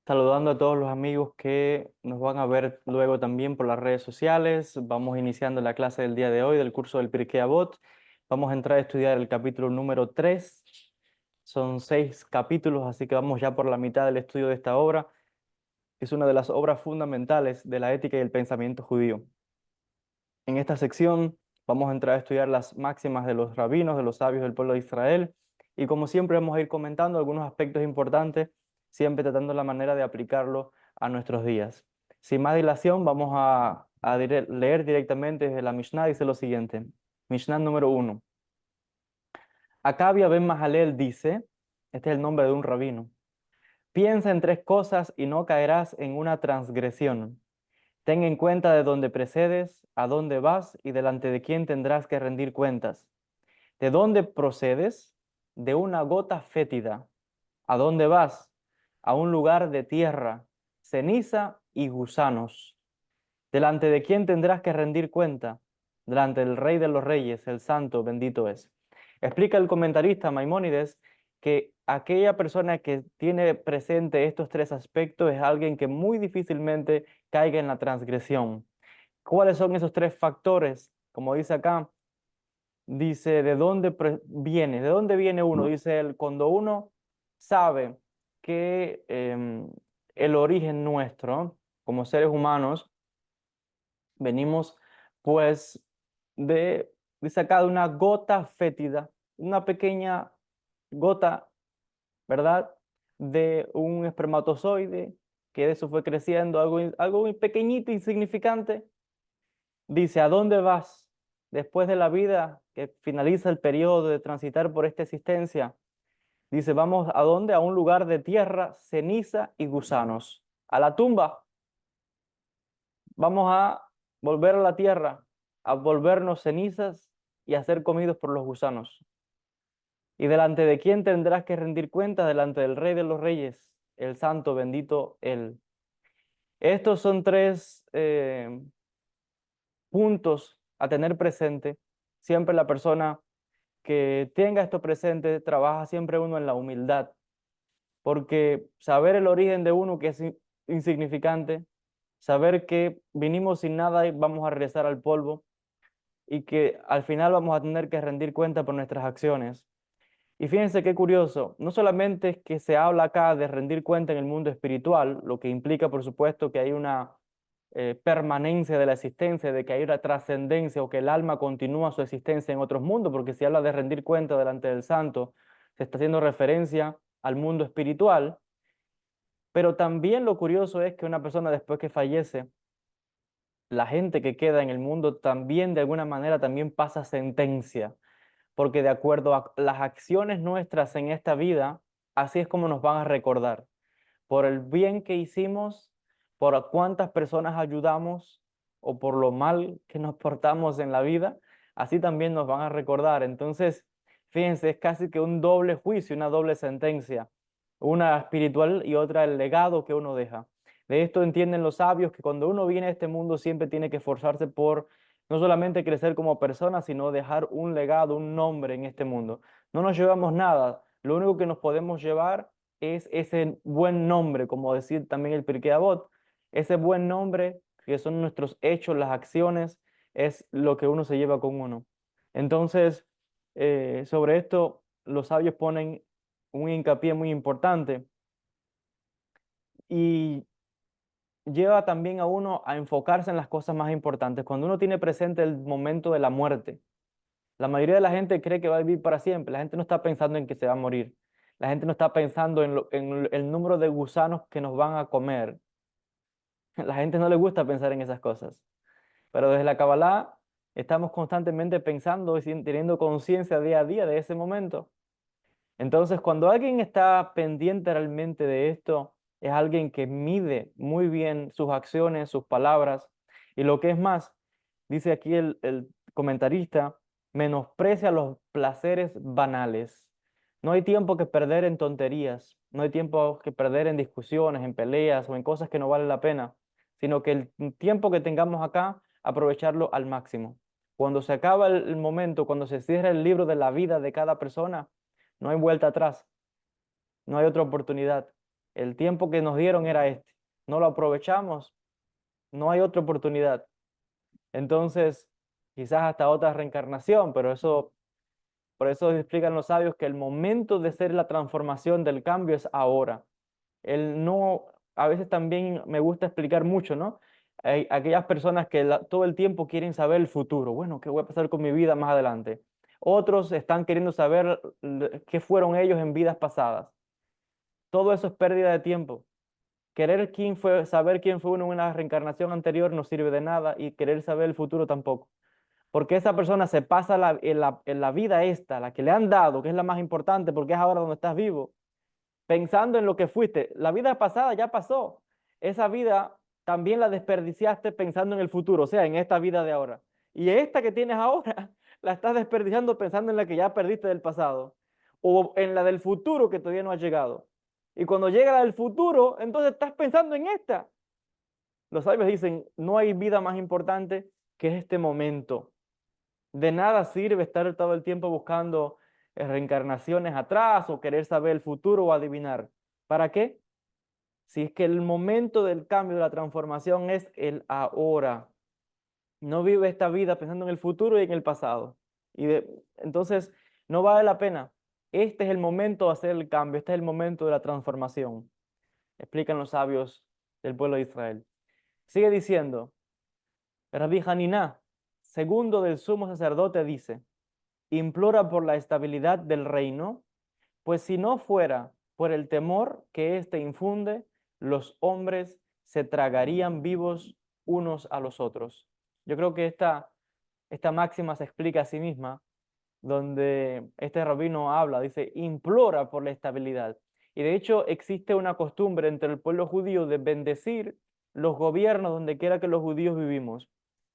Saludando a todos los amigos que nos van a ver luego también por las redes sociales. Vamos iniciando la clase del día de hoy del curso del Pirkei Avot. Vamos a entrar a estudiar el capítulo número 3. Son 6 capítulos, así que vamos ya por la mitad del estudio de esta obra. Es una de las obras fundamentales de la ética y el pensamiento judío. En esta sección vamos a entrar a estudiar las máximas de los rabinos, de los sabios del pueblo de Israel. Y como siempre vamos a ir comentando algunos aspectos importantes, siempre tratando la manera de aplicarlo a nuestros días. Sin más dilación, vamos a leer directamente desde la Mishnah. Dice lo siguiente. Mishnah número 1. Acabia ben Mahalel dice, este es el nombre de un rabino: piensa en 3 cosas y no caerás en una transgresión. Ten en cuenta de dónde precedes, a dónde vas y delante de quién tendrás que rendir cuentas. ¿De dónde procedes? De una gota fétida. ¿A dónde vas? A un lugar de tierra, ceniza y gusanos. ¿Delante de quién tendrás que rendir cuenta? Delante del Rey de los Reyes, el Santo, bendito es. Explica el comentarista Maimónides que aquella persona que tiene presente estos 3 aspectos es alguien que muy difícilmente caiga en la transgresión. ¿Cuáles son esos 3 factores? Como dice acá, dice, ¿de dónde viene? ¿De dónde viene uno? Dice él, cuando uno sabe que el origen nuestro, como seres humanos, venimos pues de, dice acá, de una gota fétida, una pequeña gota, ¿verdad? De un espermatozoide, que de eso fue creciendo, algo muy pequeñito, insignificante. Dice, ¿a dónde vas después de la vida que finaliza el periodo de transitar por esta existencia? Dice, vamos ¿a dónde? A un lugar de tierra, ceniza y gusanos. A la tumba. Vamos a volver a la tierra, a volvernos cenizas y a ser comidos por los gusanos. ¿Y delante de quién tendrás que rendir cuentas? Delante del Rey de los Reyes, el Santo, bendito Él. Estos son 3 puntos a tener presente. Siempre la persona que tenga esto presente trabaja siempre uno en la humildad, porque saber el origen de uno que es insignificante, saber que vinimos sin nada y vamos a regresar al polvo y que al final vamos a tener que rendir cuenta por nuestras acciones. Y fíjense qué curioso, no solamente es que se habla acá de rendir cuenta en el mundo espiritual, lo que implica por supuesto que hay una permanencia de la existencia, de que hay una trascendencia o que el alma continúa su existencia en otros mundos, porque si habla de rendir cuenta delante del santo, se está haciendo referencia al mundo espiritual, pero también lo curioso es que una persona después que fallece, la gente que queda en el mundo también de alguna manera también pasa sentencia, porque de acuerdo a las acciones nuestras en esta vida, así es como nos van a recordar por el bien que hicimos, por cuántas personas ayudamos o por lo mal que nos portamos en la vida, así también nos van a recordar. Entonces, fíjense, es casi que un doble juicio, una doble sentencia, una espiritual y otra el legado que uno deja. De esto entienden los sabios que cuando uno viene a este mundo siempre tiene que esforzarse por no solamente crecer como persona, sino dejar un legado, un nombre en este mundo. No nos llevamos nada, lo único que nos podemos llevar es ese buen nombre, como decir también el Pirkei Avot, ese buen nombre que son nuestros hechos, las acciones, es lo que uno se lleva con uno. Entonces, sobre esto, los sabios ponen un hincapié muy importante y lleva también a uno a enfocarse en las cosas más importantes. Cuando uno tiene presente el momento de la muerte, la mayoría de la gente cree que va a vivir para siempre. La gente no está pensando en que se va a morir. La gente no está pensando en el número de gusanos que nos van a comer. La gente no le gusta pensar en esas cosas. Pero desde la Kabbalah estamos constantemente pensando y teniendo conciencia día a día de ese momento. Entonces, cuando alguien está pendiente realmente de esto, es alguien que mide muy bien sus acciones, sus palabras. Y lo que es más, dice aquí el comentarista, menosprecia los placeres banales. No hay tiempo que perder en tonterías, no hay tiempo que perder en discusiones, en peleas o en cosas que no valen la pena, sino que el tiempo que tengamos acá, aprovecharlo al máximo. Cuando se acaba el momento, cuando se cierra el libro de la vida de cada persona, no hay vuelta atrás, no hay otra oportunidad. El tiempo que nos dieron era este. No lo aprovechamos, no hay otra oportunidad. Entonces, quizás hasta otra reencarnación, pero eso, por eso explican los sabios que el momento de ser la transformación del cambio es ahora. El no, a veces también me gusta explicar mucho, ¿no? Hay aquellas personas que todo el tiempo quieren saber el futuro. Bueno, ¿qué voy a pasar con mi vida más adelante? Otros están queriendo saber qué fueron ellos en vidas pasadas. Todo eso es pérdida de tiempo. Querer saber quién fue uno en una reencarnación anterior no sirve de nada y querer saber el futuro tampoco. Porque esa persona se pasa en la vida esta, la que le han dado, que es la más importante, porque es ahora donde estás vivo, pensando en lo que fuiste. La vida pasada ya pasó. Esa vida también la desperdiciaste pensando en el futuro, o sea, en esta vida de ahora. Y esta que tienes ahora, la estás desperdiciando pensando en la que ya perdiste del pasado o en la del futuro que todavía no ha llegado. Y cuando llega la del futuro, entonces estás pensando en esta. Los sabios dicen, no hay vida más importante que este momento. De nada sirve estar todo el tiempo buscando reencarnaciones atrás o querer saber el futuro o adivinar. ¿Para qué? Si es que el momento del cambio, de la transformación es el ahora. No vive esta vida pensando en el futuro y en el pasado. Entonces, no vale la pena. Este es el momento de hacer el cambio, este es el momento de la transformación. Explican los sabios del pueblo de Israel. Sigue diciendo, Rabbi Haniná, segundo del sumo sacerdote, dice, implora por la estabilidad del reino, pues si no fuera por el temor que éste infunde, los hombres se tragarían vivos unos a los otros. Yo creo que esta máxima se explica a sí misma, donde este rabino habla, dice, implora por la estabilidad. Y de hecho existe una costumbre entre el pueblo judío de bendecir los gobiernos donde quiera que los judíos vivimos,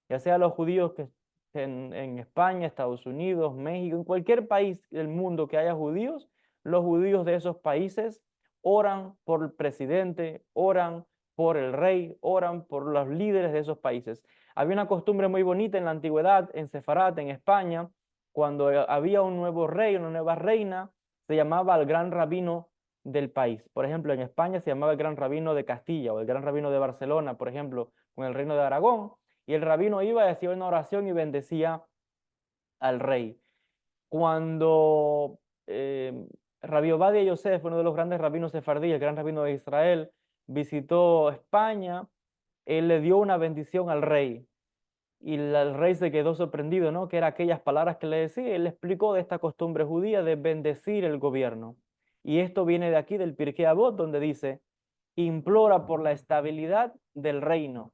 ya sea los judíos que en España, Estados Unidos, México, en cualquier país del mundo que haya judíos, los judíos de esos países oran por el presidente, oran por el rey, oran por los líderes de esos países. Había una costumbre muy bonita en la antigüedad, en Sefarat, en España, cuando había un nuevo rey, una nueva reina, se llamaba el gran rabino del país. Por ejemplo, en España se llamaba el gran rabino de Castilla o el gran rabino de Barcelona, por ejemplo, con el reino de Aragón. Y el rabino iba y hacía una oración y bendecía al rey. Cuando Rabbi Obadia Yosef, uno de los grandes rabinos sefardíes, el gran rabino de Israel, visitó España, él le dio una bendición al rey. Y el rey se quedó sorprendido, ¿no? Que eran aquellas palabras que le decía. Él le explicó de esta costumbre judía de bendecir el gobierno. Y esto viene de aquí, del Pirkei Avot, donde dice, implora por la estabilidad del reino.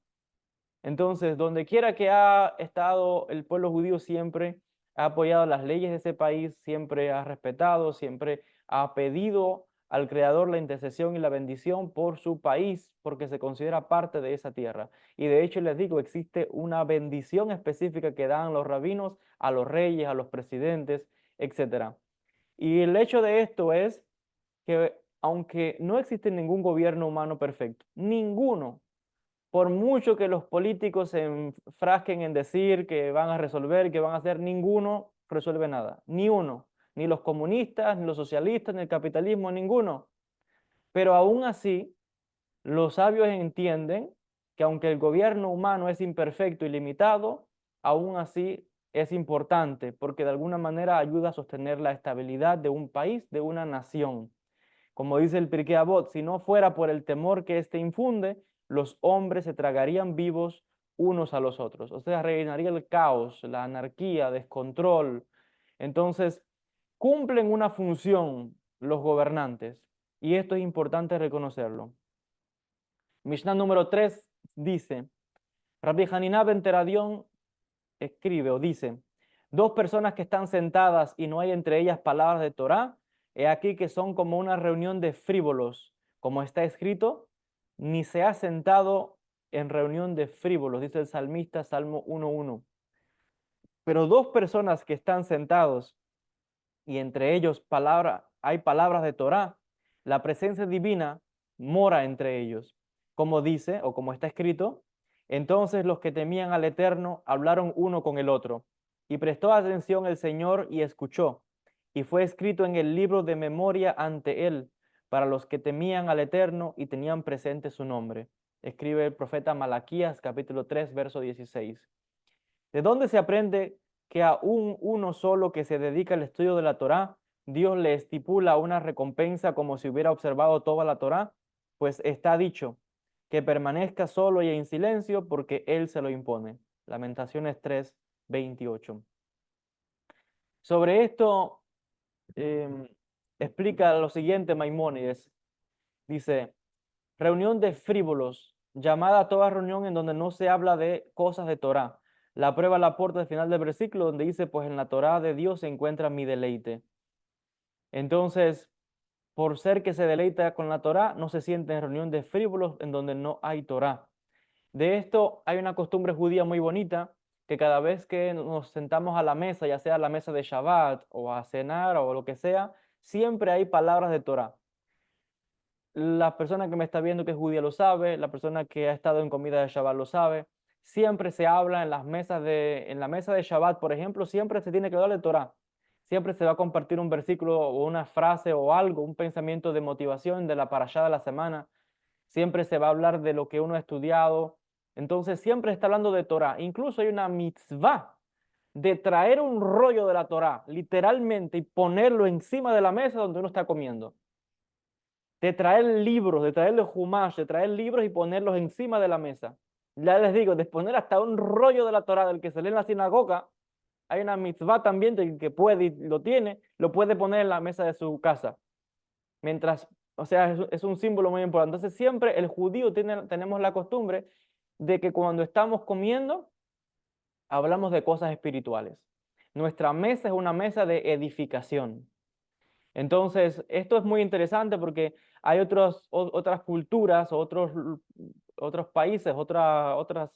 Entonces, donde quiera que ha estado el pueblo judío, siempre ha apoyado las leyes de ese país, siempre ha respetado, siempre ha pedido al Creador la intercesión y la bendición por su país, porque se considera parte de esa tierra. Y de hecho, les digo, existe una bendición específica que dan los rabinos a los reyes, a los presidentes, etc. Y el hecho de esto es que, aunque no existe ningún gobierno humano perfecto, ninguno, por mucho que los políticos se enfrasquen en decir que van a resolver, que van a hacer, ninguno resuelve nada, ni uno, ni los comunistas, ni los socialistas, ni el capitalismo, ninguno. Pero aún así, los sabios entienden que aunque el gobierno humano es imperfecto y limitado, aún así es importante porque de alguna manera ayuda a sostener la estabilidad de un país, de una nación. Como dice el Pirkei Avot, si no fuera por el temor que éste infunde, los hombres se tragarían vivos unos a los otros. O sea, reinaría el caos, la anarquía, descontrol. Entonces, cumplen una función los gobernantes y esto es importante reconocerlo. Mishnah número 3 dice, Rabbi Hanina ben Teradión escribe o dice, dos personas que están sentadas y no hay entre ellas palabras de Torá, he aquí que son como una reunión de frívolos, como está escrito, ni se ha sentado en reunión de frívolos, dice el salmista, Salmo 1:1. Pero dos personas que están sentados y entre ellos hay palabras de Torá, la presencia divina mora entre ellos. Como dice o como está escrito, entonces los que temían al Eterno hablaron uno con el otro, y prestó atención el Señor y escuchó, y fue escrito en el libro de memoria ante él, para los que temían al Eterno y tenían presente su nombre. Escribe el profeta Malaquías, capítulo 3, verso 16. ¿De dónde se aprende que a uno solo que se dedica al estudio de la Torá, Dios le estipula una recompensa como si hubiera observado toda la Torá? Pues está dicho, que permanezca solo y en silencio porque Él se lo impone. Lamentaciones 3, 28. Sobre esto explica lo siguiente Maimónides. Dice, reunión de frívolos, llamada a toda reunión en donde no se habla de cosas de Torá. La prueba la aporta al final del versículo donde dice, pues en la Torá de Dios se encuentra mi deleite. Entonces, por ser que se deleita con la Torá, no se siente en reunión de frívolos en donde no hay Torá. De esto hay una costumbre judía muy bonita, que cada vez que nos sentamos a la mesa, ya sea a la mesa de Shabbat o a cenar o lo que sea, siempre hay palabras de Torá. La persona que me está viendo que es judía lo sabe, la persona que ha estado en comida de Shabbat lo sabe. Siempre se habla en en la mesa de Shabbat, por ejemplo, siempre se tiene que hablar de Torah. Siempre se va a compartir un versículo o una frase o algo, un pensamiento de motivación de la parashá de la semana. Siempre se va a hablar de lo que uno ha estudiado. Entonces siempre está hablando de Torah. Incluso hay una mitzvah de traer un rollo de la Torah, literalmente, y ponerlo encima de la mesa donde uno está comiendo, de traer libros, de traerle Humash, de traer libros y ponerlos encima de la mesa. Ya les digo, de poner hasta un rollo de la Torá del que se lee en la sinagoga, hay una mitzvah también del que puede y lo tiene, lo puede poner en la mesa de su casa. Mientras, o sea, es un símbolo muy importante. Entonces siempre el judío tenemos la costumbre de que cuando estamos comiendo, hablamos de cosas espirituales. Nuestra mesa es una mesa de edificación. Entonces, esto es muy interesante porque hay otras culturas, otros países, otros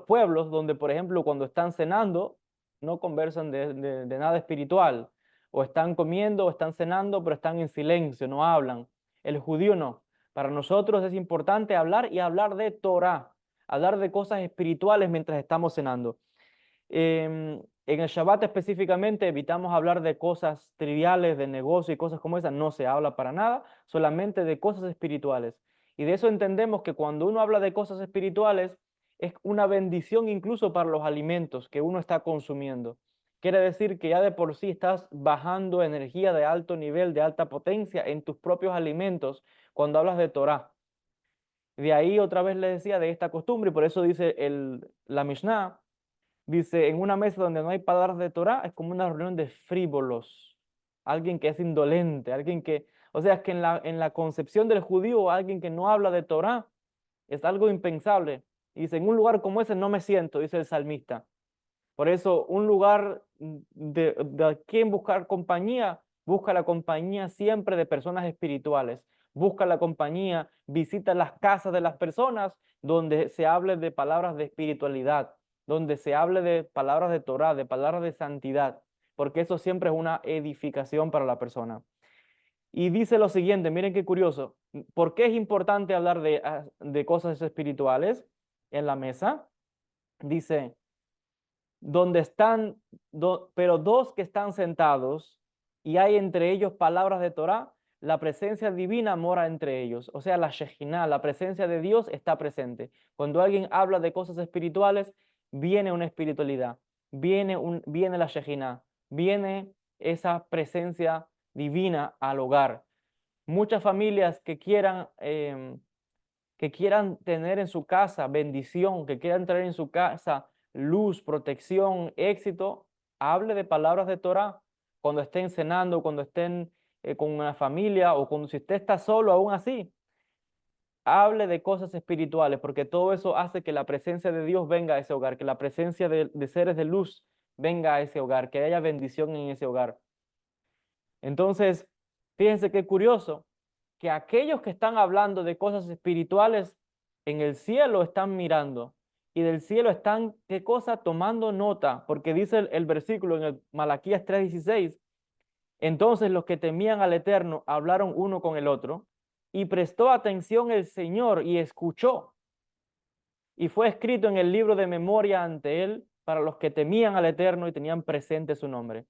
pueblos donde, por ejemplo, cuando están cenando, no conversan de nada espiritual, o están comiendo o están cenando, pero están en silencio, no hablan. El judío no. Para nosotros es importante hablar y hablar de Torah, hablar de cosas espirituales mientras estamos cenando. En el Shabbat específicamente evitamos hablar de cosas triviales, de negocio y cosas como esas, no se habla para nada, solamente de cosas espirituales. Y de eso entendemos que cuando uno habla de cosas espirituales, es una bendición incluso para los alimentos que uno está consumiendo. Quiere decir que ya de por sí estás bajando energía de alto nivel, de alta potencia en tus propios alimentos cuando hablas de Torah. De ahí otra vez les decía de esta costumbre y por eso dice la Mishnah. Dice, en una mesa donde no hay palabras de Torah, es como una reunión de frívolos. Alguien que es indolente, alguien que, o sea, es que en la concepción del judío, alguien que no habla de Torah es algo impensable. Y dice, en un lugar como ese no me siento, dice el salmista. Por eso, un lugar de quien buscar compañía, busca la compañía siempre de personas espirituales. Busca la compañía, visita las casas de las personas donde se hable de palabras de espiritualidad, donde se hable de palabras de Torah, de palabras de santidad, porque eso siempre es una edificación para la persona. Y dice lo siguiente, miren qué curioso, ¿por qué es importante hablar de cosas espirituales en la mesa? Dice, donde están, pero dos que están sentados y hay entre ellos palabras de Torah, la presencia divina mora entre ellos. O sea, la Shejinah, la presencia de Dios está presente. Cuando alguien habla de cosas espirituales, viene una espiritualidad, viene la Shejinah, viene esa presencia divina al hogar. Muchas familias que quieran tener en su casa bendición, que quieran traer en su casa luz, protección, éxito, hable de palabras de Torah cuando estén cenando, cuando estén con una familia o cuando si usted está solo aún así. Hable de cosas espirituales porque todo eso hace que la presencia de Dios venga a ese hogar, que la presencia de seres de luz venga a ese hogar, que haya bendición en ese hogar. Entonces, fíjense qué curioso que aquellos que están hablando de cosas espirituales en el cielo están mirando y del cielo están, ¿qué cosa? Tomando nota, porque dice el versículo en el Malaquías 3:16, entonces los que temían al Eterno hablaron uno con el otro y prestó atención el Señor y escuchó y fue escrito en el libro de memoria ante él para los que temían al Eterno y tenían presente su nombre.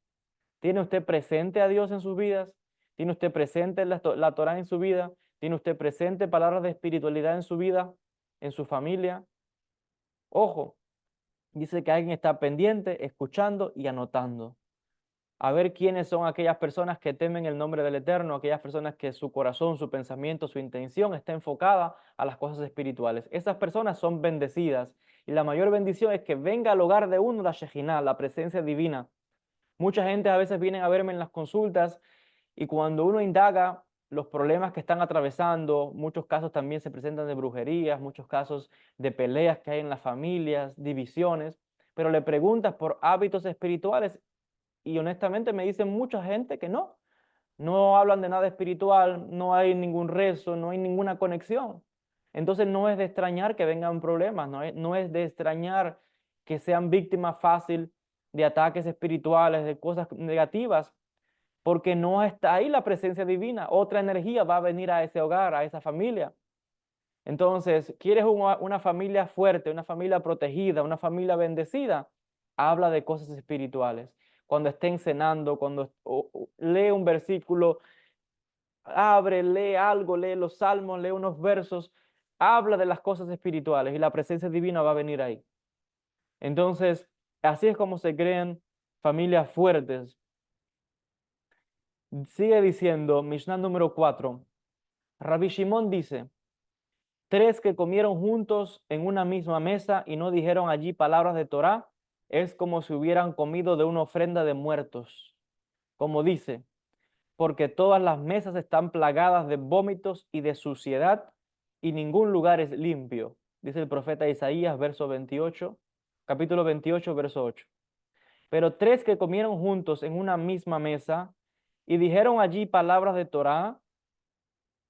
¿Tiene usted presente a Dios en sus vidas? ¿Tiene usted presente la Torá en su vida? ¿Tiene usted presente palabras de espiritualidad en su vida, en su familia? Ojo, dice que alguien está pendiente, escuchando y anotando. A ver quiénes son aquellas personas que temen el nombre del Eterno, aquellas personas que su corazón, su pensamiento, su intención está enfocada a las cosas espirituales. Esas personas son bendecidas y la mayor bendición es que venga al hogar de uno la Shejinah, la presencia divina. Mucha gente a veces viene a verme en las consultas y cuando uno indaga los problemas que están atravesando, muchos casos también se presentan de brujerías, muchos casos de peleas que hay en las familias, divisiones, pero le preguntas por hábitos espirituales y honestamente me dicen mucha gente que no hablan de nada espiritual, no hay ningún rezo, no hay ninguna conexión. Entonces no es de extrañar que vengan problemas, no es de extrañar que sean víctimas fácil de ataques espirituales, de cosas negativas, porque no está ahí la presencia divina. Otra energía va a venir a ese hogar, a esa familia. Entonces, ¿quieres una familia fuerte, una familia protegida, una familia bendecida? Habla de cosas espirituales. Cuando estén cenando, cuando lee un versículo, abre, lee algo, lee los salmos, lee unos versos, habla de las cosas espirituales y la presencia divina va a venir ahí. Entonces, así es como se crean familias fuertes. Sigue diciendo, Mishnah número 4. Rabbi Shimon dice, tres que comieron juntos en una misma mesa y no dijeron allí palabras de Torá, es como si hubieran comido de una ofrenda de muertos. Como dice, porque todas las mesas están plagadas de vómitos y de suciedad y ningún lugar es limpio. Dice el profeta Isaías, verso 28, capítulo 28, verso 8. Pero tres que comieron juntos en una misma mesa y dijeron allí palabras de Torá,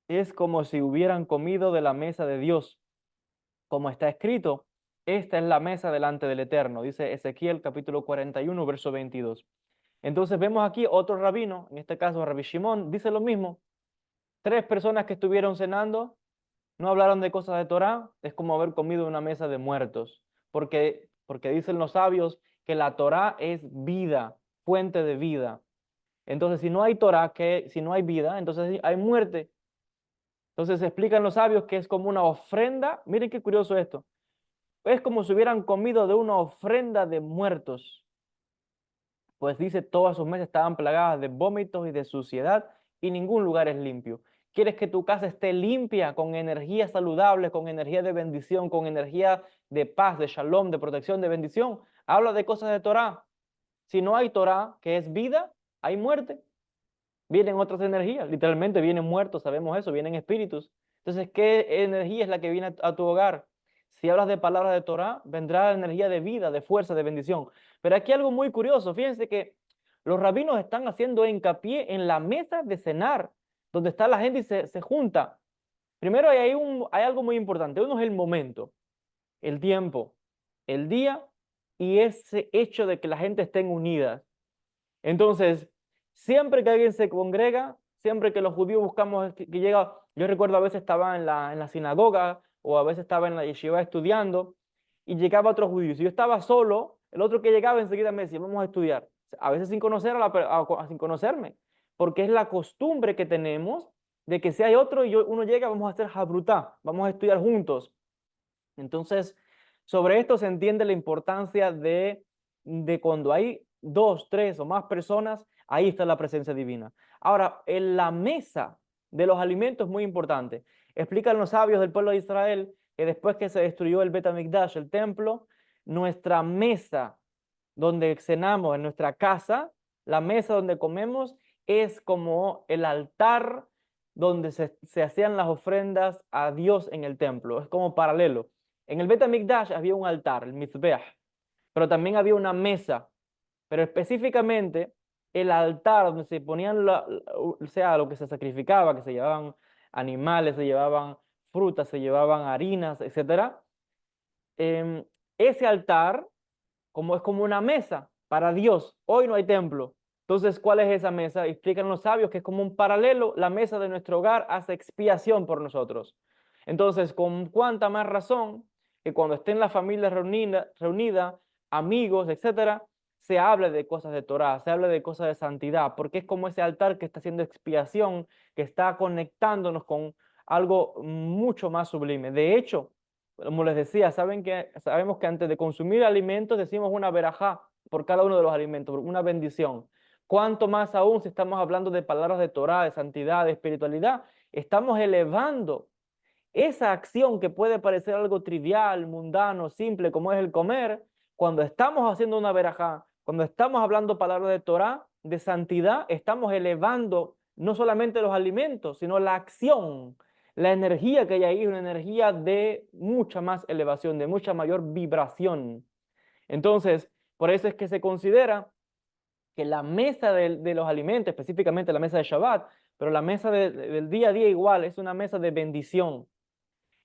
es como si hubieran comido de la mesa de Dios. Como está escrito, esta es la mesa delante del Eterno, dice Ezequiel capítulo 41, verso 22. Entonces vemos aquí otro rabino, en este caso Rabbi Shimon, dice lo mismo. Tres personas que estuvieron cenando no hablaron de cosas de Torá, es como haber comido en una mesa de muertos, porque dicen los sabios que la Torá es vida, fuente de vida. Entonces, si no hay Torá, si no hay vida, entonces hay muerte. Entonces explican los sabios que es como una ofrenda. Miren qué curioso esto. Es como si hubieran comido de una ofrenda de muertos. Pues dice, todas sus mesas estaban plagadas de vómitos y de suciedad y ningún lugar es limpio. ¿Quieres que tu casa esté limpia, con energía saludable, con energía de bendición, con energía de paz, de shalom, de protección, de bendición? Habla de cosas de Torah. Si no hay Torah, que es vida, hay muerte. Vienen otras energías, literalmente vienen muertos, sabemos eso, vienen espíritus. Entonces, ¿qué energía es la que viene a tu hogar? Si hablas de palabras de Torah, vendrá la energía de vida, de fuerza, de bendición. Pero aquí algo muy curioso, fíjense que los rabinos están haciendo hincapié en la mesa de cenar, donde está la gente y se junta. Primero hay algo muy importante, uno es el momento, el tiempo, el día y ese hecho de que la gente estén unidas. Entonces, siempre que alguien se congrega, siempre que los judíos buscamos que llega, yo recuerdo a veces estaba en la sinagoga o a veces estaba en la yeshiva estudiando y llegaba otro judío. Si yo estaba solo, el otro que llegaba enseguida me decía, vamos a estudiar. A veces sin conocer sin conocerme, porque es la costumbre que tenemos de que si hay otro y uno llega, vamos a hacer habrutá, vamos a estudiar juntos. Entonces, sobre esto se entiende la importancia de cuando hay dos, tres o más personas, ahí está la presencia divina. Ahora, en la mesa de los alimentos es muy importante. Explican los sabios del pueblo de Israel que después que se destruyó el Bet HaMikdash, el templo, nuestra mesa donde cenamos, en nuestra casa, la mesa donde comemos, es como el altar donde se hacían las ofrendas a Dios en el templo. Es como paralelo. En el Bet HaMikdash había un altar, el Mizbeach, pero también había una mesa. Pero específicamente el altar donde se ponían, o sea, lo que se sacrificaba, que se llevaban animales, se llevaban frutas, se llevaban harinas, etcétera. Ese altar es como una mesa para Dios. Hoy no hay templo. Entonces, ¿cuál es esa mesa? Explican los sabios que es como un paralelo, la mesa de nuestro hogar hace expiación por nosotros. Entonces, con cuánta más razón que cuando estén la familia reunida, amigos, etcétera, se hable de cosas de Torah, se hable de cosas de santidad, porque es como ese altar que está haciendo expiación, que está conectándonos con algo mucho más sublime. De hecho, como les decía, sabemos que antes de consumir alimentos decimos una verajá por cada uno de los alimentos, una bendición. Cuánto más aún si estamos hablando de palabras de Torah, de santidad, de espiritualidad, estamos elevando esa acción que puede parecer algo trivial, mundano, simple, como es el comer. Cuando estamos haciendo una verajá, cuando estamos hablando palabras de Torah, de santidad, estamos elevando no solamente los alimentos, sino la acción, la energía que hay ahí, una energía de mucha más elevación, de mucha mayor vibración. Entonces, por eso es que se considera que la mesa de los alimentos, específicamente la mesa de Shabbat, pero la mesa del día a día igual, es una mesa de bendición.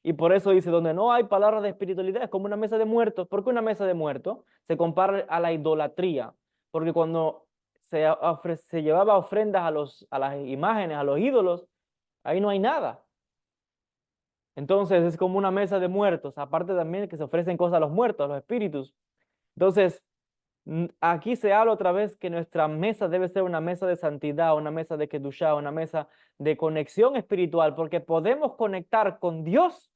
Y por eso dice, donde no hay palabras de espiritualidad, es como una mesa de muertos. ¿Por qué una mesa de muertos? Se compara a la idolatría. Porque cuando se llevaba ofrendas a las imágenes, a los ídolos, ahí no hay nada. Entonces es como una mesa de muertos. Aparte también que se ofrecen cosas a los muertos, a los espíritus. Entonces, aquí se habla otra vez que nuestra mesa debe ser una mesa de santidad, una mesa de kedushá, una mesa de conexión espiritual, porque podemos conectar con Dios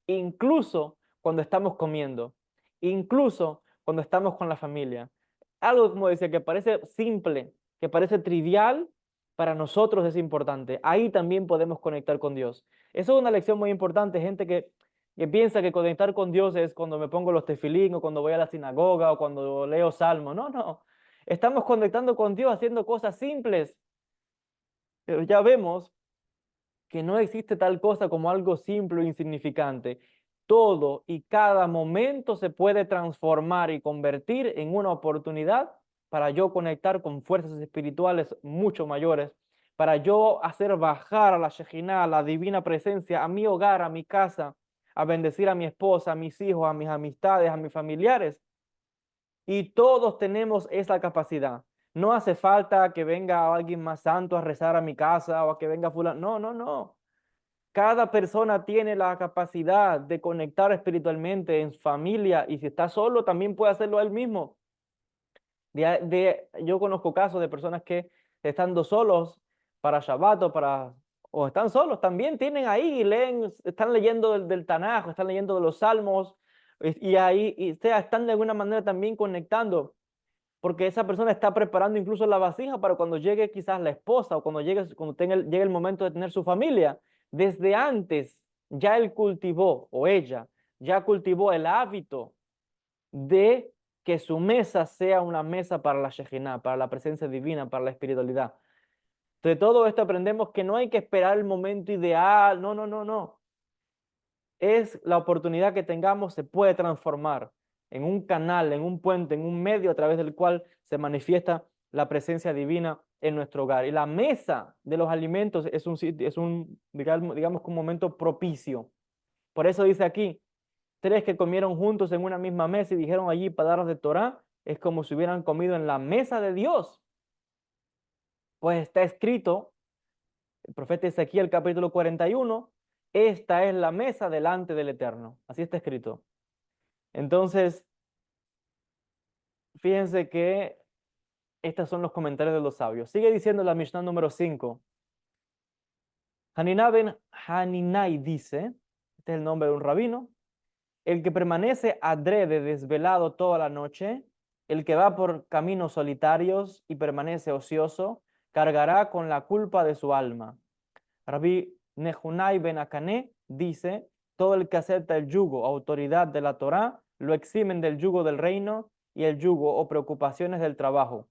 incluso cuando estamos comiendo, incluso cuando estamos con la familia. Algo, como decía, que parece simple, que parece trivial, para nosotros es importante. Ahí también podemos conectar con Dios. Eso es una lección muy importante, gente que piensa que conectar con Dios es cuando me pongo los tefilín o cuando voy a la sinagoga o cuando leo salmo. No, no. Estamos conectando con Dios haciendo cosas simples. Pero ya vemos que no existe tal cosa como algo simple o insignificante. Todo y cada momento se puede transformar y convertir en una oportunidad para yo conectar con fuerzas espirituales mucho mayores, para yo hacer bajar a la Shejinah, a la divina presencia, a mi hogar, a mi casa, a bendecir a mi esposa, a mis hijos, a mis amistades, a mis familiares. Y todos tenemos esa capacidad. No hace falta que venga alguien más santo a rezar a mi casa o a que venga fulano. No, no, no. Cada persona tiene la capacidad de conectar espiritualmente en su familia y si está solo también puede hacerlo él mismo. Yo conozco casos de personas que estando solos para Shabbat o están solos, también tienen ahí, están leyendo del Tanaj, están leyendo de los Salmos y ahí están de alguna manera también conectando porque esa persona está preparando incluso la vasija para cuando llegue quizás la esposa o llegue el momento de tener su familia. Desde antes ya él cultivó o ella ya cultivó el hábito de que su mesa sea una mesa para la Shejinah, para la presencia divina, para la espiritualidad. De todo esto aprendemos que no hay que esperar el momento ideal, no, no, no, no. Es la oportunidad que tengamos, se puede transformar en un canal, en un puente, en un medio a través del cual se manifiesta la presencia divina en nuestro hogar. Y la mesa de los alimentos digamos, un momento propicio. Por eso dice aquí, tres que comieron juntos en una misma mesa y dijeron allí palabras de Torah, es como si hubieran comido en la mesa de Dios. Pues está escrito, el profeta Ezequiel capítulo 41, esta es la mesa delante del Eterno. Así está escrito. Entonces, fíjense que estos son los comentarios de los sabios. Sigue diciendo la Mishnah número 5. Hanina ben Haninai dice, este es el nombre de un rabino, el que permanece adrede desvelado toda la noche, el que va por caminos solitarios y permanece ocioso, cargará con la culpa de su alma. Rabbi Nehunai ben Akané dice, todo el que acepta el yugo, autoridad de la Torá, lo eximen del yugo del reino y el yugo o preocupaciones del trabajo.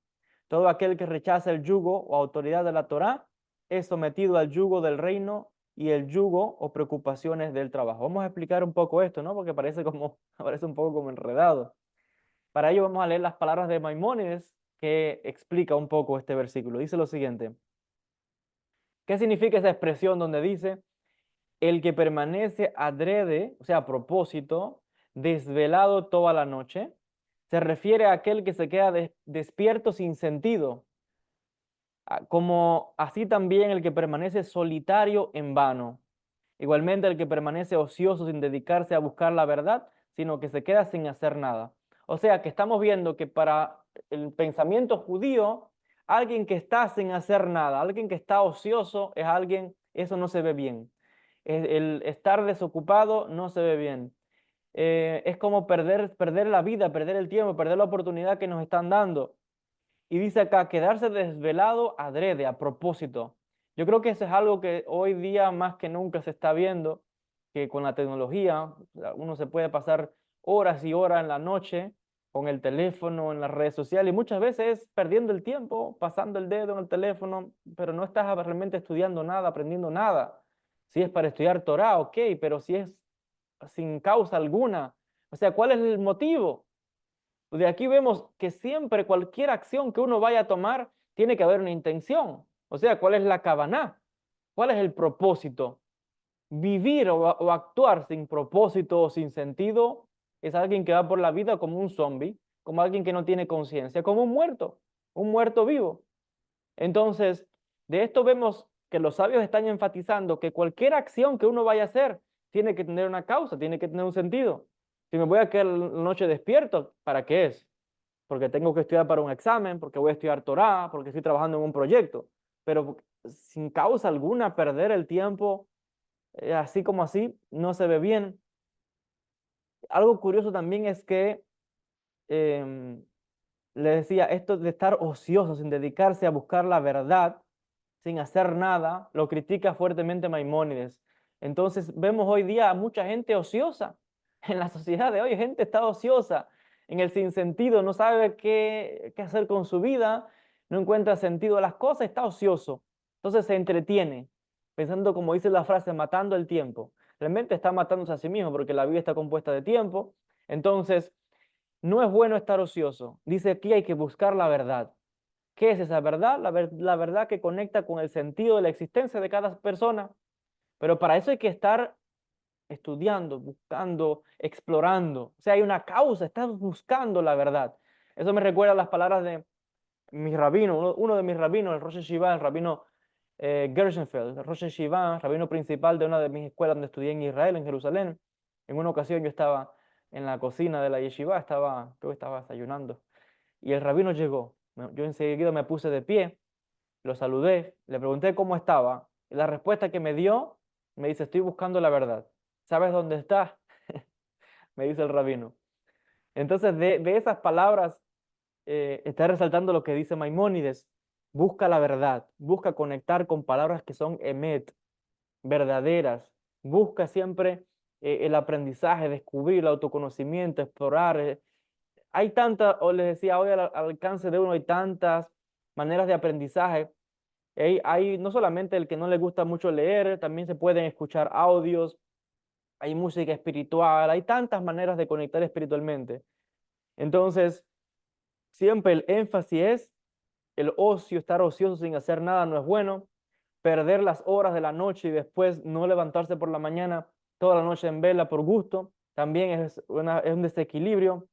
Todo aquel que rechaza el yugo o autoridad de la Torá es sometido al yugo del reino y el yugo o preocupaciones del trabajo. Vamos a explicar un poco esto, ¿no? Porque parece un poco como enredado. Para ello vamos a leer las palabras de Maimónides que explica un poco este versículo. Dice lo siguiente. ¿Qué significa esa expresión donde dice el que permanece adrede, o sea, a propósito, desvelado toda la noche? Se refiere a aquel que se queda despierto sin sentido, como así también el que permanece solitario en vano. Igualmente el que permanece ocioso sin dedicarse a buscar la verdad, sino que se queda sin hacer nada. O sea que estamos viendo que para el pensamiento judío, alguien que está sin hacer nada, alguien que está ocioso, es alguien, eso no se ve bien. El estar desocupado no se ve bien. Es como perder la vida, perder el tiempo, perder la oportunidad que nos están dando. Y dice acá, quedarse desvelado adrede, a propósito. Yo creo que eso es algo que hoy día más que nunca se está viendo, que con la tecnología uno se puede pasar horas y horas en la noche con el teléfono, en las redes sociales, y muchas veces perdiendo el tiempo, pasando el dedo en el teléfono, pero no estás realmente estudiando nada, aprendiendo nada. Si es para estudiar Torah, ok, pero si es sin causa alguna, o sea, ¿cuál es el motivo? De aquí vemos que siempre cualquier acción que uno vaya a tomar tiene que haber una intención. O sea, ¿cuál es la kavaná? ¿Cuál es el propósito? Vivir o actuar sin propósito o sin sentido es alguien que va por la vida como un zombie, como alguien que no tiene conciencia, como un muerto vivo. Entonces, de esto vemos que los sabios están enfatizando que cualquier acción que uno vaya a hacer tiene que tener una causa, tiene que tener un sentido. Si me voy a quedar la noche despierto, ¿para qué es? Porque tengo que estudiar para un examen, porque voy a estudiar Torah, porque estoy trabajando en un proyecto. Pero sin causa alguna, perder el tiempo así como así no se ve bien. Algo curioso también es que em, le decía, esto de estar ocioso, sin dedicarse a buscar la verdad, sin hacer nada, lo critica fuertemente Maimónides. Entonces vemos hoy día a mucha gente ociosa en la sociedad de hoy, gente está ociosa en el sinsentido, no sabe qué hacer con su vida, no encuentra sentido a las cosas, está ocioso. Entonces se entretiene, pensando como dice la frase, matando el tiempo. Realmente está matándose a sí mismo porque la vida está compuesta de tiempo. Entonces, no es bueno estar ocioso. Dice aquí hay que buscar la verdad. ¿Qué es esa verdad? La verdad que conecta con el sentido de la existencia de cada persona. Pero para eso hay que estar estudiando, buscando, explorando. O sea, hay una causa, estás buscando la verdad. Eso me recuerda a las palabras de mi rabino, uno de mis rabinos, el Rosh Yeshiva, el rabino Gershenfeld, el Rosh Yeshiva, rabino principal de una de mis escuelas donde estudié en Israel, en Jerusalén. En una ocasión yo estaba en la cocina de la yeshiva, creo que estaba desayunando, y el rabino llegó. Yo enseguida me puse de pie, lo saludé, le pregunté cómo estaba, y la respuesta que me dio me dice, estoy buscando la verdad. ¿Sabes dónde está? Me dice el rabino. Entonces, de esas palabras, está resaltando lo que dice Maimónides. Busca la verdad, busca conectar con palabras que son emet, verdaderas. Busca siempre el aprendizaje, descubrir el autoconocimiento, explorar. Hay tantas, o les decía, hoy al alcance de uno hay tantas maneras de aprendizaje. Hay no solamente el que no le gusta mucho leer, también se pueden escuchar audios, hay música espiritual, hay tantas maneras de conectar espiritualmente. Entonces, siempre el énfasis es el ocio, estar ocioso sin hacer nada no es bueno, perder las horas de la noche y después no levantarse por la mañana toda la noche en vela por gusto, también es un desequilibrio.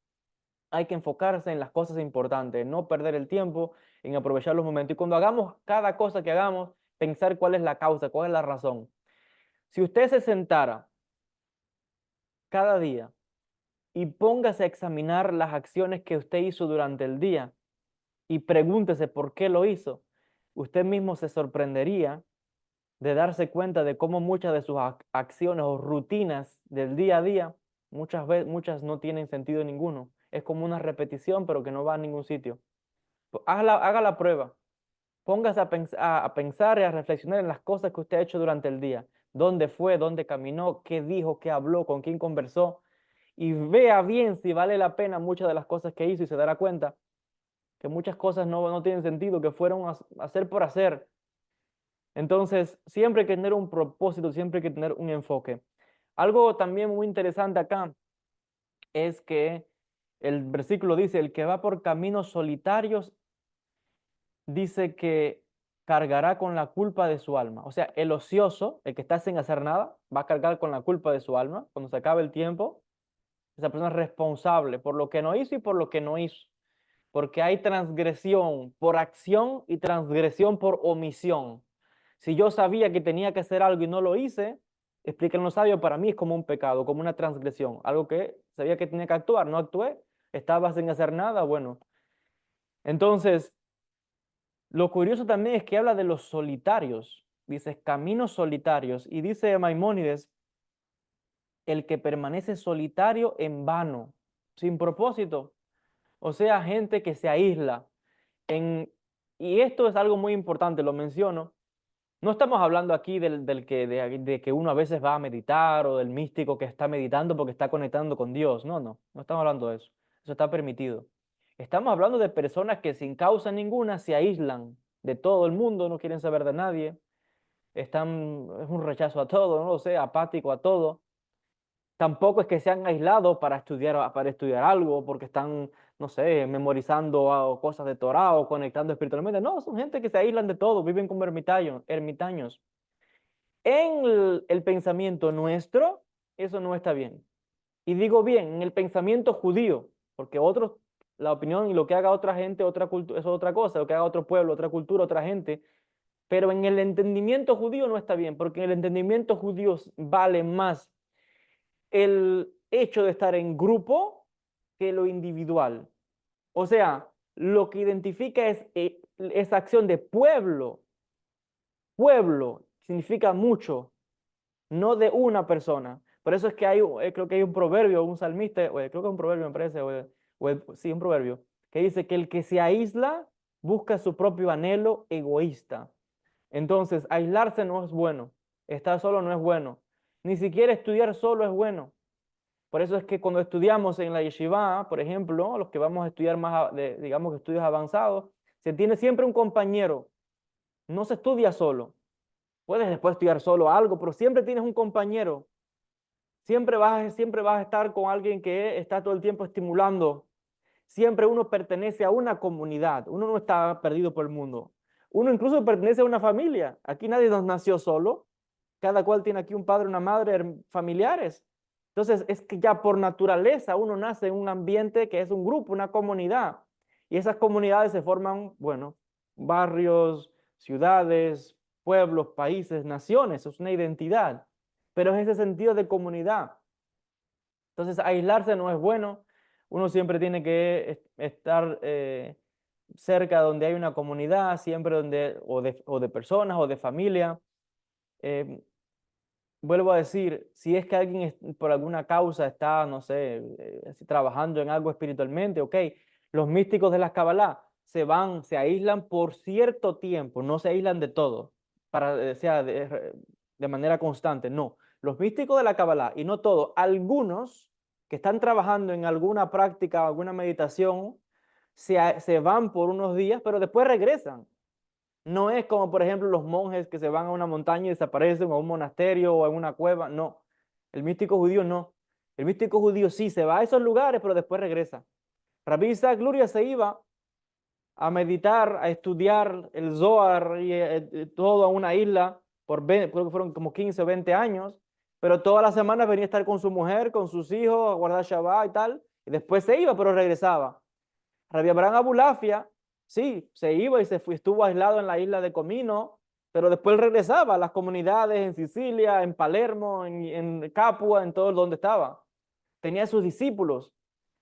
Hay que enfocarse en las cosas importantes, no perder el tiempo, en aprovechar los momentos. Y cuando hagamos cada cosa que hagamos, pensar cuál es la causa, cuál es la razón. Si usted se sentara cada día y póngase a examinar las acciones que usted hizo durante el día y pregúntese por qué lo hizo, usted mismo se sorprendería de darse cuenta de cómo muchas de sus acciones o rutinas del día a día, muchas veces, muchas no tienen sentido ninguno. Es como una repetición, pero que no va a ningún sitio. Haga la prueba. Póngase a pensar y a reflexionar en las cosas que usted ha hecho durante el día. ¿Dónde fue? ¿Dónde caminó? ¿Qué dijo? ¿Qué habló? ¿Con quién conversó? Y vea bien si vale la pena muchas de las cosas que hizo y se dará cuenta que muchas cosas no tienen sentido, que fueron a hacer por hacer. Entonces, siempre hay que tener un propósito, siempre hay que tener un enfoque. Algo también muy interesante acá es que el versículo dice, el que va por caminos solitarios, dice que cargará con la culpa de su alma. O sea, el ocioso, el que está sin hacer nada, va a cargar con la culpa de su alma cuando se acabe el tiempo. Esa persona es responsable por lo que no hizo y por lo que no hizo. Porque hay transgresión por acción y transgresión por omisión. Si yo sabía que tenía que hacer algo y no lo hice, explican los sabios, para mí es como un pecado, como una transgresión, algo que sabía que tenía que actuar, no actué, estaba sin hacer nada, bueno, Entonces, lo curioso también es que habla de los solitarios. Dice caminos solitarios. Y dice Maimónides, el que permanece solitario en vano, sin propósito. O sea, gente que se aísla. En, y esto es algo muy importante, lo menciono. No estamos hablando aquí de que uno a veces va a meditar o del místico que está meditando porque está conectando con Dios. No, no, no estamos hablando de eso. Eso está permitido. Estamos hablando de personas que sin causa ninguna se aíslan de todo el mundo, no quieren saber de nadie, es un rechazo a todo, no lo sé, apático a todo. Tampoco es que se han aislado para estudiar algo, porque están, no sé, memorizando cosas de Torah o conectando espiritualmente. No, son gente que se aíslan de todo, viven como ermitaños. En el pensamiento nuestro, eso no está bien. Y digo bien, en el pensamiento judío, porque otros, la opinión y lo que haga otra gente, otra cultura, eso es otra cosa, lo que haga otro pueblo, otra cultura, otra gente, pero en el entendimiento judío no está bien, porque en el entendimiento judío vale más el hecho de estar en grupo que lo individual. O sea, lo que identifica es esa acción de pueblo. Pueblo significa mucho, no de una persona. Por eso es que creo que hay un proverbio, un salmista, creo que es un proverbio, me parece, sí, un proverbio, que dice que el que se aísla busca su propio anhelo egoísta. Entonces, aislarse no es bueno, estar solo no es bueno, ni siquiera estudiar solo es bueno. Por eso es que cuando estudiamos en la yeshiva, por ejemplo, los que vamos a estudiar más, digamos, estudios avanzados, se tiene siempre un compañero, no se estudia solo. Puedes después estudiar solo algo, pero siempre tienes un compañero. Siempre vas a estar con alguien que está todo el tiempo estimulando. Siempre uno pertenece a una comunidad. Uno no está perdido por el mundo. Uno incluso pertenece a una familia. Aquí nadie nos nació solo. Cada cual tiene aquí un padre, una madre, familiares. Entonces, es que ya por naturaleza uno nace en un ambiente que es un grupo, una comunidad. Y esas comunidades se forman, bueno, barrios, ciudades, pueblos, países, naciones. Es una identidad. Pero es ese sentido de comunidad. Entonces, aislarse no es bueno. Uno siempre tiene que estar cerca donde hay una comunidad, siempre o de personas o de familia. Eh, Vuelvo a decir, si es que alguien por alguna causa está, no sé, trabajando en algo espiritualmente, ok, los místicos de las Kabbalah se aíslan por cierto tiempo, no se aíslan de todo, sea de manera constante, no. Los místicos de la Kabbalah, y no todos, algunos que están trabajando en alguna práctica, alguna meditación, se van por unos días, pero después regresan. No es como, por ejemplo, los monjes que se van a una montaña y desaparecen, o a un monasterio o a una cueva. No. El místico judío no. El místico judío sí se va a esos lugares, pero después regresa. Rabbi Isaac Luria se iba a meditar, a estudiar el Zohar y todo a una isla creo que fueron como 15 o 20 años, pero todas las semanas venía a estar con su mujer, con sus hijos, a guardar Shabbat y tal, y después se iba, pero regresaba. Rabbi Abraham Abulafia, sí, se iba y estuvo aislado en la isla de Comino, pero después regresaba a las comunidades en Sicilia, en Palermo, en Capua, en todo donde estaba. Tenía sus discípulos.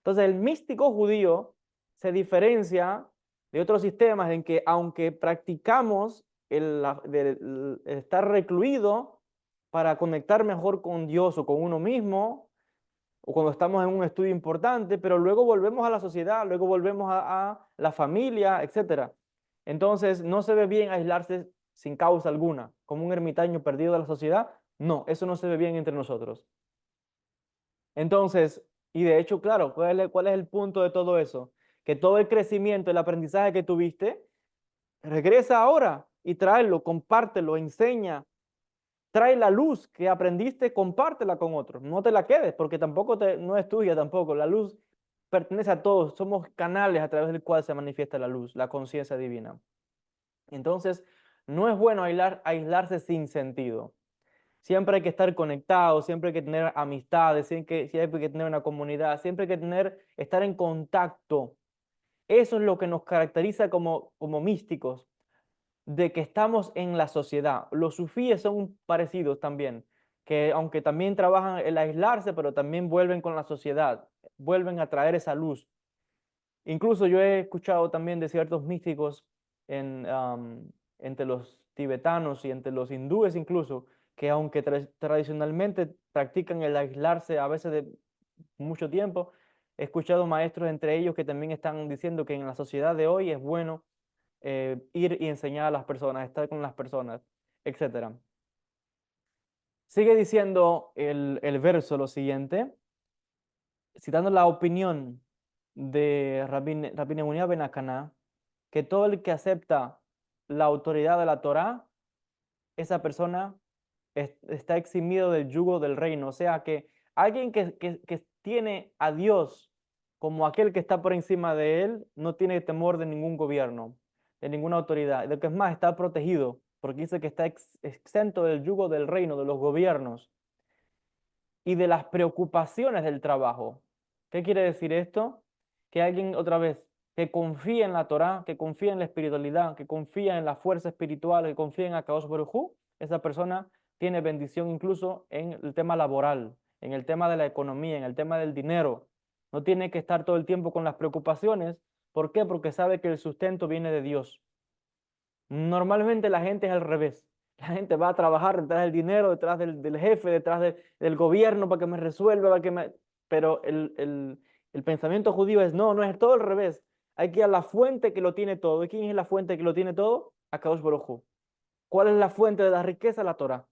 Entonces el místico judío se diferencia de otros sistemas en que aunque practicamos el estar recluido para conectar mejor con Dios o con uno mismo, o cuando estamos en un estudio importante, pero luego volvemos a la sociedad, luego volvemos a la familia, etcétera. Entonces, no se ve bien aislarse sin causa alguna, como un ermitaño perdido de la sociedad. No, eso no se ve bien entre nosotros. Entonces, y de hecho, claro, ¿cuál es el punto de todo eso? Que todo el crecimiento, el aprendizaje que tuviste, regresa ahora y tráelo, compártelo, enseña, trae la luz que aprendiste, compártela con otros. No te la quedes, porque no es tuya tampoco. La luz pertenece a todos. Somos canales a través del cual se manifiesta la luz, la conciencia divina. Entonces, no es bueno aislarse sin sentido. Siempre hay que estar conectados, siempre hay que tener amistades, siempre hay que tener una comunidad, siempre hay que estar en contacto. Eso es lo que nos caracteriza como místicos, de que estamos en la sociedad. Los sufíes son parecidos también, que aunque también trabajan el aislarse, pero también vuelven con la sociedad, vuelven a traer esa luz. Incluso yo he escuchado también de ciertos místicos entre los tibetanos y entre los hindúes incluso, que aunque tradicionalmente practican el aislarse a veces de mucho tiempo, he escuchado maestros entre ellos que también están diciendo que en la sociedad de hoy es bueno ir y enseñar a las personas, estar con las personas, etcétera. Sigue diciendo el verso lo siguiente, citando la opinión de Rabbi Nehunia ben Akaná, que todo el que acepta la autoridad de la Torá, esa persona está eximido del yugo del reino. O sea que alguien que tiene a Dios como aquel que está por encima de él, no tiene temor de ningún gobierno, de ninguna autoridad. Lo que es más, está protegido, porque dice que está exento del yugo del reino, de los gobiernos y de las preocupaciones del trabajo. ¿Qué quiere decir esto? Que alguien, otra vez, que confía en la Torá, que confía en la espiritualidad, que confía en la fuerza espiritual, que confía en Akadosh Baruj Hu, esa persona tiene bendición incluso en el tema laboral, en el tema de la economía, en el tema del dinero. No tiene que estar todo el tiempo con las preocupaciones. ¿Por qué? Porque sabe que el sustento viene de Dios. Normalmente la gente es al revés. La gente va a trabajar detrás del dinero, detrás del jefe, detrás del gobierno para que me resuelva, pero el pensamiento judío es no, no es todo al revés. Hay que ir a la fuente que lo tiene todo. ¿Y quién es la fuente que lo tiene todo? Akadosh Baruj Hu. ¿Cuál es la fuente de la riqueza? La Torah.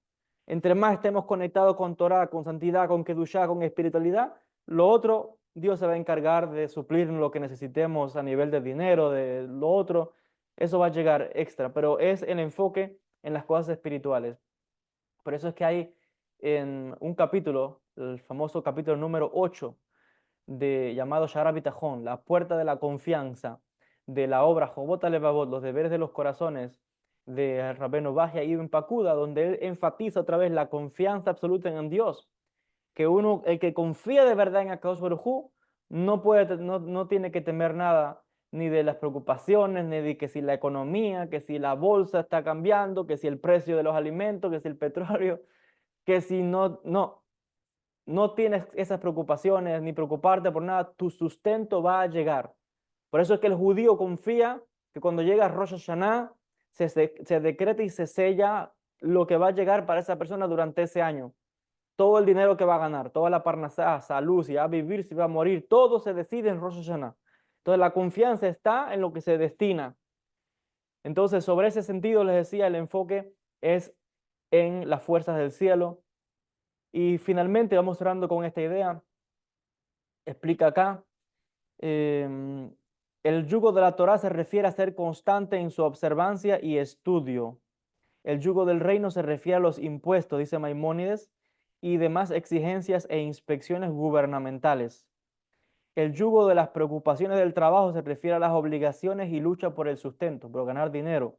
Entre más estemos conectados con Torah, con santidad, con Kedushá, con espiritualidad, lo otro, Dios se va a encargar de suplir lo que necesitemos a nivel de dinero, de lo otro. Eso va a llegar extra, pero es el enfoque en las cosas espirituales. Por eso es que hay en un capítulo, el famoso capítulo número 8, llamado Shara Bitajón, la puerta de la confianza, de la obra Jobot Alevavot, los deberes de los corazones, de Rabbeinu Bajia Ibn Pakuda, donde él enfatiza otra vez la confianza absoluta en Dios, que uno, el que confía de verdad en Akadosh Baruj Hu, no tiene que temer nada, ni de las preocupaciones, ni de que si la economía, que si la bolsa está cambiando, que si el precio de los alimentos, que si el petróleo, que si no tienes esas preocupaciones ni preocuparte por nada, tu sustento va a llegar. Por eso es que el judío confía que cuando llega Rosh Hashanah se decreta y se sella lo que va a llegar para esa persona durante ese año. Todo el dinero que va a ganar, toda la parnasá, salud, si va a vivir, si va a morir, todo se decide en Rosh Hashanah. Entonces la confianza está en lo que se destina. Entonces sobre ese sentido les decía, el enfoque es en las fuerzas del cielo. Y finalmente vamos cerrando con esta idea. Explica acá, em, el yugo de la Torá se refiere a ser constante en su observancia y estudio. El yugo del reino se refiere a los impuestos, dice Maimónides, y demás exigencias e inspecciones gubernamentales. El yugo de las preocupaciones del trabajo se refiere a las obligaciones y lucha por el sustento, por ganar dinero.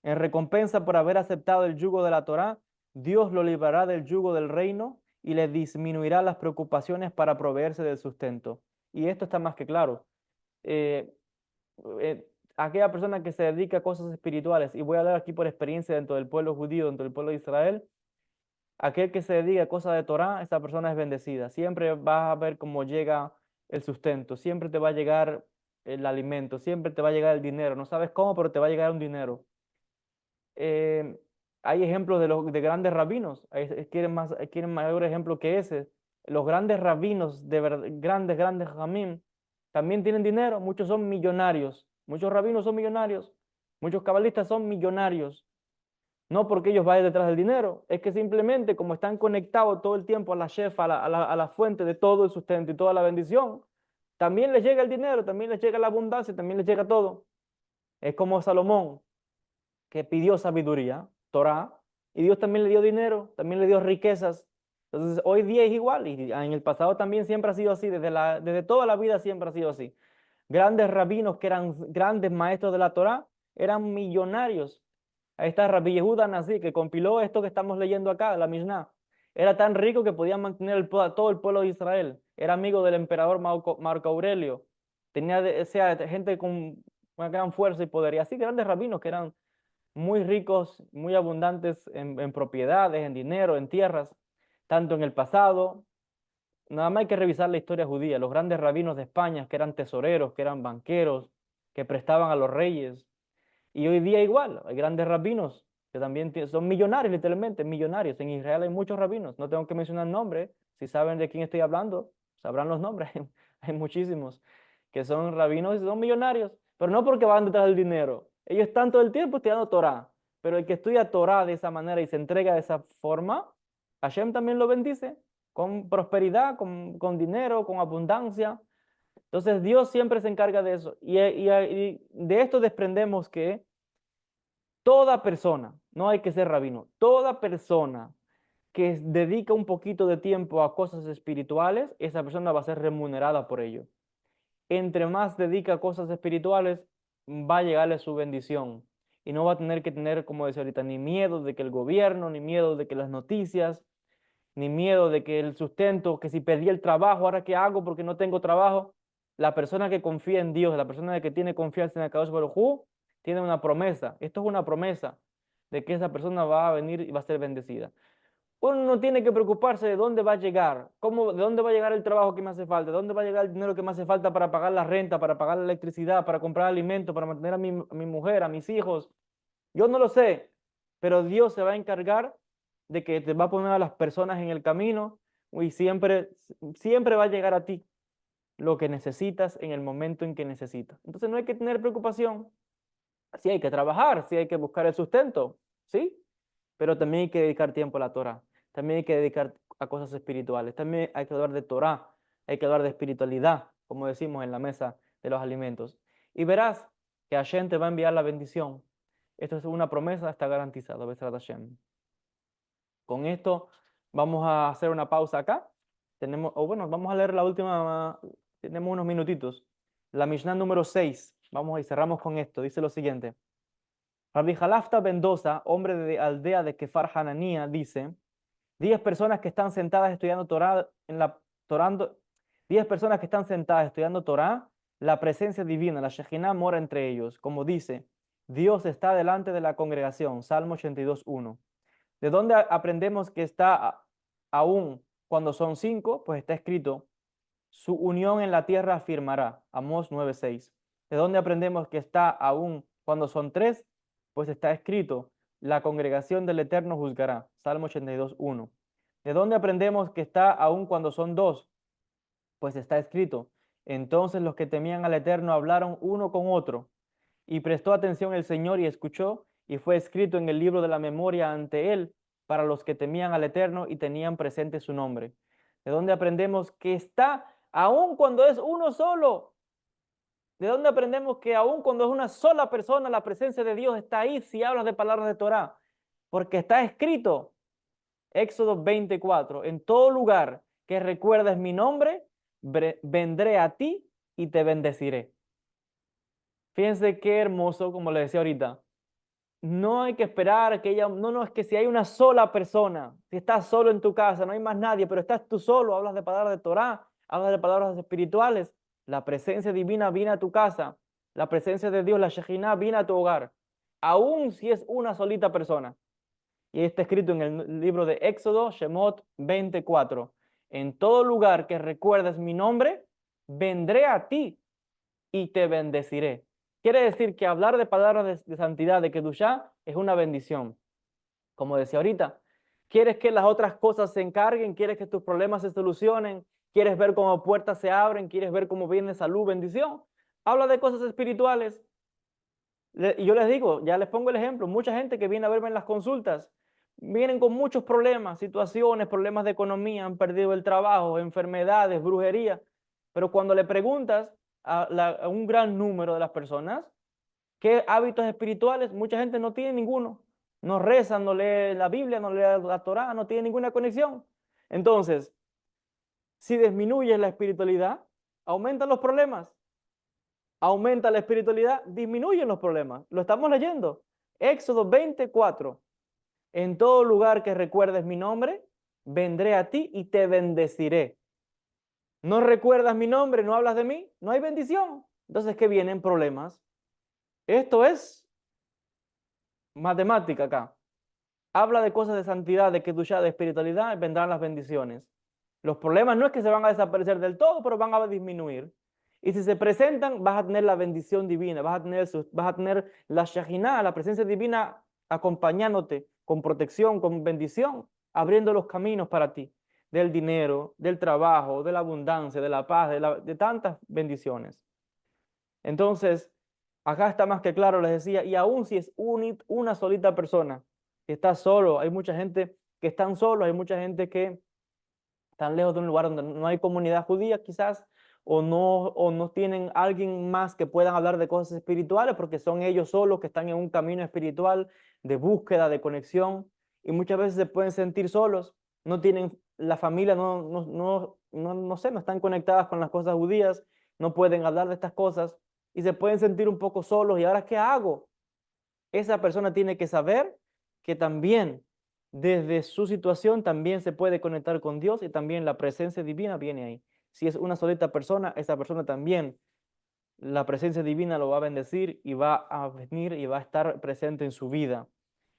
En recompensa por haber aceptado el yugo de la Torá, Dios lo librará del yugo del reino y le disminuirá las preocupaciones para proveerse del sustento. Y esto está más que claro. Eh, Aquella persona que se dedica a cosas espirituales, y voy a hablar aquí por experiencia dentro del pueblo judío, dentro del pueblo de Israel, aquel que se dedica a cosas de Torah, esa persona es bendecida. Siempre vas a ver cómo llega el sustento, siempre te va a llegar el alimento, siempre te va a llegar el dinero. No sabes cómo, pero te va a llegar un dinero. eh, Hay ejemplos de grandes rabinos, quieren mayor ejemplo que ese. Los grandes rabinos, grandes jamín, también tienen dinero, muchos son millonarios, muchos rabinos son millonarios, muchos cabalistas son millonarios, no porque ellos vayan detrás del dinero, es que simplemente como están conectados todo el tiempo a la shefa, a la fuente de todo el sustento y toda la bendición, también les llega el dinero, también les llega la abundancia, también les llega todo. Es como Salomón, que pidió sabiduría, Torah, y Dios también le dio dinero, también le dio riquezas. Entonces, hoy día es igual, y en el pasado también siempre ha sido así, desde toda la vida siempre ha sido así. Grandes rabinos que eran grandes maestros de la Torah eran millonarios. Ahí está Rabbi Yehuda Nazi, que compiló esto que estamos leyendo acá, la Mishnah. Era tan rico que podía mantener todo el pueblo de Israel. Era amigo del emperador Marco Aurelio. Tenía, gente con una gran fuerza y poder. Y así grandes rabinos que eran muy ricos, muy abundantes en propiedades, en dinero, en tierras, tanto en el pasado Nada más hay que revisar la historia judía. Los grandes rabinos de España, que eran tesoreros, que eran banqueros, que prestaban a los reyes. Y hoy día igual, hay grandes rabinos que también son millonarios, literalmente, millonarios. En Israel hay muchos rabinos, no tengo que mencionar nombres. Si saben de quién estoy hablando, sabrán los nombres. Hay muchísimos que son rabinos y son millonarios, pero no porque van detrás del dinero. Ellos están todo el tiempo estudiando Torah, pero el que estudia Torah de esa manera y se entrega de esa forma, Hashem también lo bendice con prosperidad, con dinero, con abundancia. Entonces Dios siempre se encarga de eso. Y de esto desprendemos que toda persona, no hay que ser rabino, toda persona que dedica un poquito de tiempo a cosas espirituales, esa persona va a ser remunerada por ello. Entre más dedica a cosas espirituales, va a llegarle su bendición. Y no va a tener que tener, como decía ahorita, ni miedo de que el gobierno, ni miedo de que las noticias, ni miedo de que el sustento, que si perdí el trabajo, ahora qué hago porque no tengo trabajo. La persona que confía en Dios, la persona que tiene confianza en el Kadosh Baruj Hu, tiene una promesa. Esto es una promesa de que esa persona va a venir y va a ser bendecida. Uno no tiene que preocuparse de dónde va a llegar, de dónde va a llegar el trabajo que me hace falta, de dónde va a llegar el dinero que me hace falta para pagar la renta, para pagar la electricidad, para comprar alimentos, para mantener a mi mujer, a mis hijos. Yo no lo sé, pero Dios se va a encargar de que te va a poner a las personas en el camino y siempre va a llegar a ti lo que necesitas en el momento en que necesitas. Entonces no hay que tener preocupación. Sí hay que trabajar, sí hay que buscar el sustento, ¿sí? Pero también hay que dedicar tiempo a la Torah. También hay que dedicar a cosas espirituales. También hay que hablar de Torah, hay que hablar de espiritualidad, como decimos en la mesa de los alimentos. Y verás que Hashem te va a enviar la bendición. Esto es una promesa, está garantizado, Besrat Hashem. Con esto vamos a hacer una pausa acá. Vamos a leer la última, tenemos unos minutitos. La Mishnah número 6. Vamos y cerramos con esto. Dice lo siguiente. Rabbi Jalafta Mendoza, hombre de aldea de Kefar Hananía, dice: 10 personas que están sentadas estudiando Torah, 10 personas que están sentadas estudiando Torah, la presencia divina, la Shejinah, mora entre ellos. Como dice, Dios está delante de la congregación, Salmo 82:1. ¿De dónde aprendemos que está aún cuando son 5? Pues está escrito, su unión en la tierra afirmará, Amós 9:6. ¿De dónde aprendemos que está aún cuando son 3? Pues está escrito, la congregación del Eterno juzgará, Salmo 82:1. ¿De dónde aprendemos que está aún cuando son 2? Pues está escrito, entonces los que temían al Eterno hablaron uno con otro, y prestó atención el Señor y escuchó, y fue escrito en el libro de la memoria ante él para los que temían al Eterno y tenían presente su nombre. ¿De dónde aprendemos que está aún cuando es uno solo? ¿De dónde aprendemos que aún cuando es una sola persona, la presencia de Dios está ahí si hablas de palabras de Torah? Porque está escrito, Éxodo 24, en todo lugar que recuerdes mi nombre, vendré a ti y te bendeciré. Fíjense qué hermoso, como le decía ahorita. No hay que esperar que ella, no, es que si hay una sola persona, si estás solo en tu casa, no hay más nadie, pero estás tú solo, hablas de palabras de Torah, hablas de palabras espirituales, la presencia divina viene a tu casa, la presencia de Dios, la Shejinah, viene a tu hogar, aun si es una solita persona. Y está escrito en el libro de Éxodo, Shemot 24. En todo lugar que recuerdes mi nombre, vendré a ti y te bendeciré. Quiere decir que hablar de palabras de santidad, de Kedushá, es una bendición. Como decía ahorita, ¿quieres que las otras cosas se encarguen? ¿Quieres que tus problemas se solucionen? ¿Quieres ver cómo puertas se abren? ¿Quieres ver cómo viene salud, bendición? Habla de cosas espirituales. Y yo les digo, ya les pongo el ejemplo, mucha gente que viene a verme en las consultas, vienen con muchos problemas, situaciones, problemas de economía, han perdido el trabajo, enfermedades, brujería, pero cuando le preguntas a un gran número de las personas qué hábitos espirituales, mucha gente no tiene ninguno, no rezan, no lee la Biblia, no lee la Torá, no tiene ninguna conexión. Entonces, si disminuyes la espiritualidad, aumentan los problemas. Aumenta la espiritualidad, disminuyen los problemas. Lo estamos leyendo. Éxodo 24. En todo lugar que recuerdes mi nombre, vendré a ti y te bendeciré. No recuerdas mi nombre, no hablas de mí, no hay bendición. Entonces, ¿qué vienen? Problemas. Esto es matemática acá. Habla de cosas de santidad, de kedushá, de espiritualidad, y vendrán las bendiciones. Los problemas no es que se van a desaparecer del todo, pero van a disminuir. Y si se presentan, vas a tener la bendición divina, vas a tener la Shejinah, la presencia divina acompañándote con protección, con bendición, abriendo los caminos para ti, del dinero, del trabajo, de la abundancia, de la paz, de tantas bendiciones. Entonces, acá está más que claro, les decía, y aún si es una solita persona que está solo, hay mucha gente que están solos, hay mucha gente que están lejos de un lugar donde no hay comunidad judía quizás, o no tienen alguien más que puedan hablar de cosas espirituales porque son ellos solos que están en un camino espiritual de búsqueda, de conexión, y muchas veces se pueden sentir solos, no tienen la familia, no sé, no están conectadas con las cosas judías, no pueden hablar de estas cosas y se pueden sentir un poco solos. ¿Y ahora qué hago? Esa persona tiene que saber que también desde su situación también se puede conectar con Dios y también la presencia divina viene ahí. Si es una solita persona, esa persona también, la presencia divina lo va a bendecir y va a venir y va a estar presente en su vida.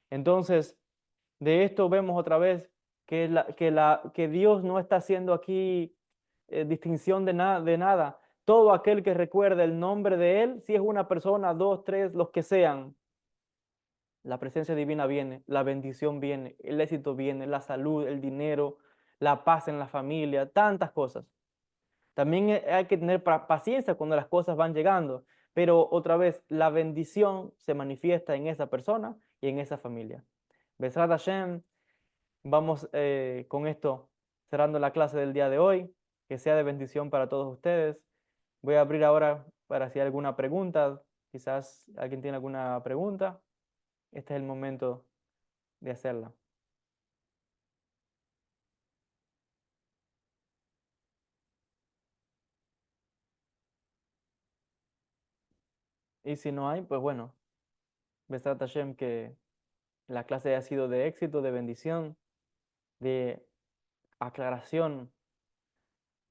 Entonces, de esto vemos otra vez que Dios no está haciendo aquí distinción de nada. Todo aquel que recuerde el nombre de Él, si es una persona, dos, tres, los que sean, la presencia divina viene, la bendición viene, el éxito viene, la salud, el dinero, la paz en la familia, tantas cosas. También hay que tener paciencia cuando las cosas van llegando, pero otra vez, la bendición se manifiesta en esa persona y en esa familia. Besrat Hashem, vamos con esto cerrando la clase del día de hoy, que sea de bendición para todos ustedes. Voy a abrir ahora para si hay alguna pregunta, quizás alguien tiene alguna pregunta. Este es el momento de hacerla. Y si no hay, pues bueno, Besat Hashem, que la clase haya sido de éxito, de bendición, de aclaración.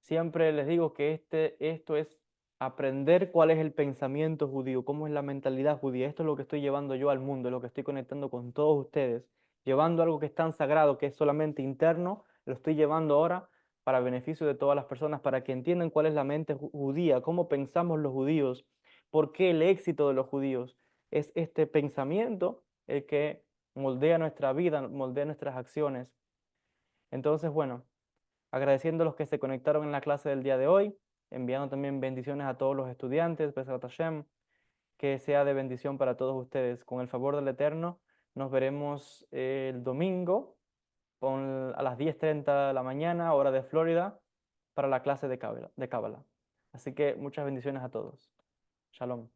Siempre les digo que esto es aprender cuál es el pensamiento judío, cómo es la mentalidad judía. Esto es lo que estoy llevando yo al mundo, es lo que estoy conectando con todos ustedes, llevando algo que es tan sagrado, que es solamente interno, lo estoy llevando ahora para beneficio de todas las personas, para que entiendan cuál es la mente judía, cómo pensamos los judíos, por qué el éxito de los judíos es este pensamiento el que moldea nuestra vida, moldea nuestras acciones. Entonces, bueno, agradeciendo a los que se conectaron en la clase del día de hoy, enviando también bendiciones a todos los estudiantes, Besat Hashem, que sea de bendición para todos ustedes. Con el favor del Eterno, nos veremos el domingo a las 10:30 de la mañana, hora de Florida, para la clase de Cábala. Así que muchas bendiciones a todos. Shalom.